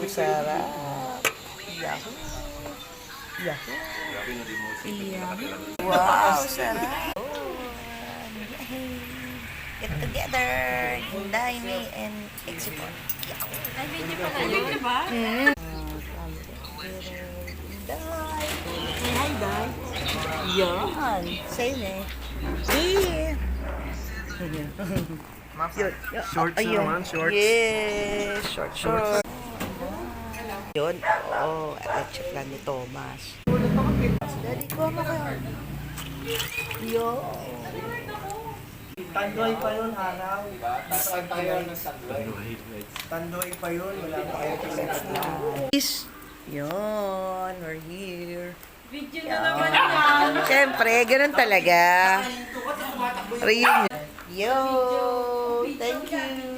Ang sarap. Yahoo! Yahoo! Yahoo! Wow, sarap! Get together! Hinday me and export. Yahoo! Ay, video pa na yun, diba? Day! Say hi, Day. Yan! Same eh. Yeah! Yun. Shorts Ayun. naman, shorts. Yes, short. Yun. Oo, lecture plan ni Thomas. Daddy, kuha mo kayo. Yun. Tandoy pa yun, araw. Tandoy pa yun, wala pa kayo Peace. Yun, we're here. Video na naman yan. Siyempre, ganun talaga. Reunion. Yo, thank you.